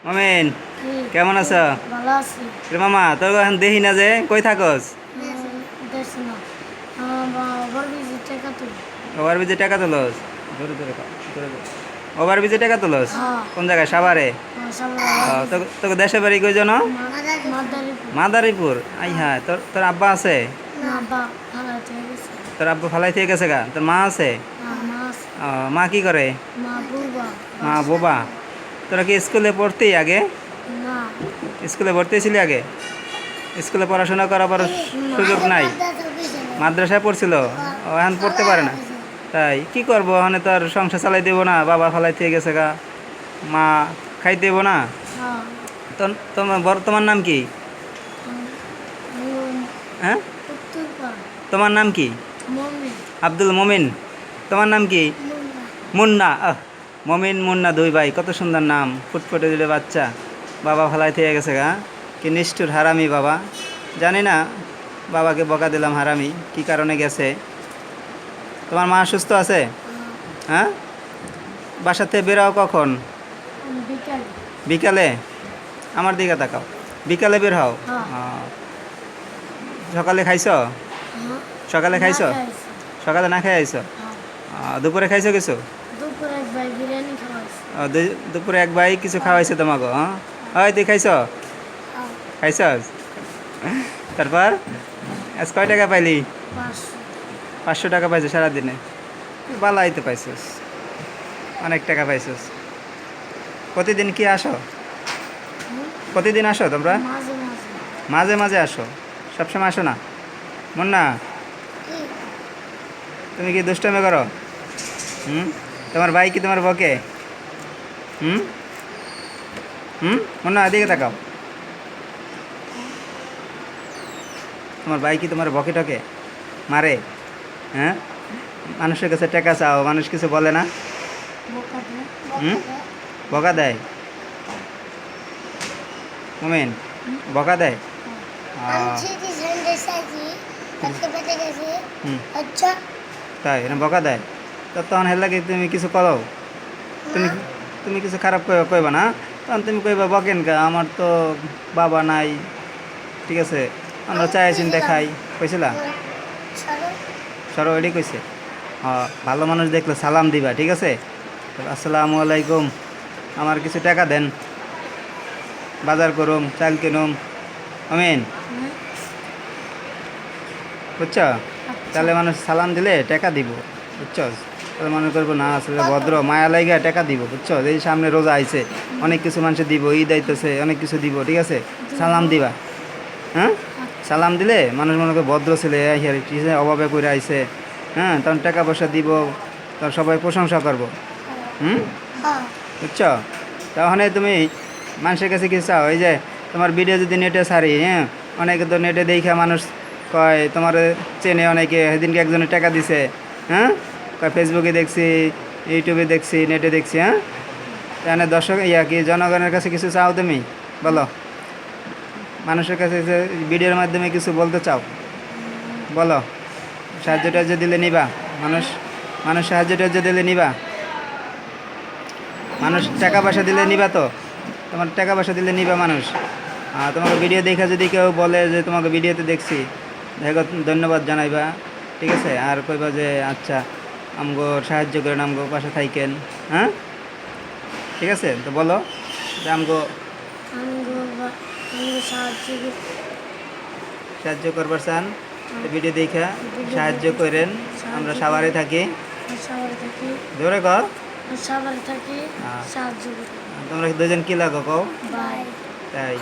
মমিন কেমন আছো? ভালো আছি। রে মামা তোর এখন দেখি না যে কই থাকস? দেখছি না ওভার ব্রিজে টাকা তুলি। ওভার ব্রিজে টাকা তোলস? জোরে জোরে কর, জোরে জোরে। ওভার ব্রিজে টাকা তোলস? হ্যাঁ। কোন জায়গায়? সাভারে? তোকে দেশের বাড়ি কই জন? মাদারীপুর। মাদারীপুর। আই হ্যাঁ, তোর তোর আব্বা আছে? না বাপ ভালো ঠিক আছে। তোর আব্বা ফালাই থেকে গেছে গা? তোর মা আছে? মা আছে। মা কি করে? মা বুবা। মা বোবা। তোরা কি স্কুলে পড়তি আগে? না স্কুলে ভর্তি ছিলি আগে? স্কুলে পড়াশোনা করার সুযোগ নাই? মাদ্রাসায় পড়ছিল? এখন পড়তে পারে না? তাই কি করবো? ওখানে তো আর সংসার চালাই দেবো না, বাবা ফালাই থেকে গেছে গা, মা খাই দেবো না। হ্যাঁ। তোমার নাম কি? হ্যাঁ, তোমার নাম কি? আব্দুল মমিন। তোমার নাম কি? মুন্না। মমিন মুন্না দুই ভাই, কত সুন্দর নাম, ফুটফুটে দিলে বাচ্চা। বাবা ফালাই থেকে গেছে গা, কি নিষ্ঠুর হারামি বাবা। জানি না, বাবাকে বকা দিলাম হারামি, কি কারণে গেছে। তোমার মা সুস্থ আছে? হ্যাঁ। বাসাতে বেরাও কখন? বিকালে? আমার দিকে তাকাও, বিকালে বের হও। সকালে খাইছ? সকালে খাইছ? সকালে না খাই আইছ? দুপুরে খাইছ কিছু? দুপুরে এক ভাই কিছু খাওয়াইছে তোমাকে? হয় তুই খাইছ? খাইছ? তারপর আজ কয় টাকা পাইলি? 500 টাকা পাইছো সারাদিনে? বালাই তো পাইছিস, অনেক টাকা পাইছিস। প্রতিদিন কি আসো? প্রতিদিন আসো তোমরা? মাঝে মাঝে আসো, সবসময় আসো না? মুন্না, তুমি কি দুষ্টামি করো? তোমার ভাই কি তোমার বকে? মুন্না এদিকে তাকাও। তোমার ভাই কি তোমার বকে টকে মারে? হ্যাঁ, মানুষের কাছে টাকা চাও, মানুষ কিছু বলে না? বকা দেয়? মোমেন বকা দেয়? তাই এরকম বকা দেয়? তো তখন হের লাগে তুমি কিছু করো? তুমি তুমি কিছু খারাপ কইবা না, তখন তুমি কইবা বকেন কা, আমার তো বাবা নাই, ঠিক আছে, আমরা চাই চিন্তা খাই, কইছিলা? সরো, এটাই কইছে। ভালো মানুষ দেখলে সালাম দিবা, ঠিক আছে? আসসালামু আলাইকুম, আমার কিছু টাকা দেন, বাজার করুম, চাল কিনুম। আমিন, বুঝছো? তাহলে মানুষ সালাম দিলে টাকা দিব, বুঝছো? তাহলে মনে করবো না আসলে ভদ্র, মায়া লাইগা টাকা দিব, বুঝছো? এই সামনে রোজা আইছে, অনেক কিছু মানুষ দিব, ঈদ আইতেছে, অনেক কিছু দিব, ঠিক আছে? সালাম দিবা। হ্যাঁ, সালাম দিলে মানুষ মনে করে ভদ্র ছেলে, অভাবে করে আইছে, হ্যাঁ, তখন টাকা পয়সা দিব, তখন সবাই প্রশংসা করবো। বুঝছো? তাহলে তুমি মানুষের কাছে কিছু চাও? এই যে তোমার ভিডিও যদি নেটে ছাড়ি, হ্যাঁ, অনেকে তো নেটে দেখা মানুষ কয় তোমার চেনে, অনেকে সেদিনকে একজনের টাকা দিছে, হ্যাঁ, কয় ফেসবুকে দেখছি, ইউটিউবে দেখছি, নেটে দেখছি, হ্যাঁ। তাহলে দর্শক কি জনগণের কাছে কিছু চাও তুমি? বলো, মানুষের কাছে ভিডিওর মাধ্যমে কিছু বলতে চাও? বলো, সাহায্য টাহায্য দিলে নিবা? মানুষ সাহায্য টাহায্য দিলে নিবা? মানুষ টাকা পয়সা দিলে নিবা? তো তোমার টাকা পয়সা দিলে নিবা মানুষ? তোমাকে ভিডিও দেখা যদি কেউ বলে যে তোমাকে ভিডিওতে দেখছি, দেখো ধন্যবাদ জানাইবা, ঠিক আছে? আর কইবা যে আচ্ছা আমগো সাহায্য করেন, আমগো পাশে থাইকেন, হ্যাঁ, ঠিক আছে? তো বলো যে আমগো সাহায্য করবার চান, ভিডিও দেখা সাহায্য করেন, আমরা সাভারে থাকি। জোরে কর। তোমরা দুজন কি লাগো কও? তাই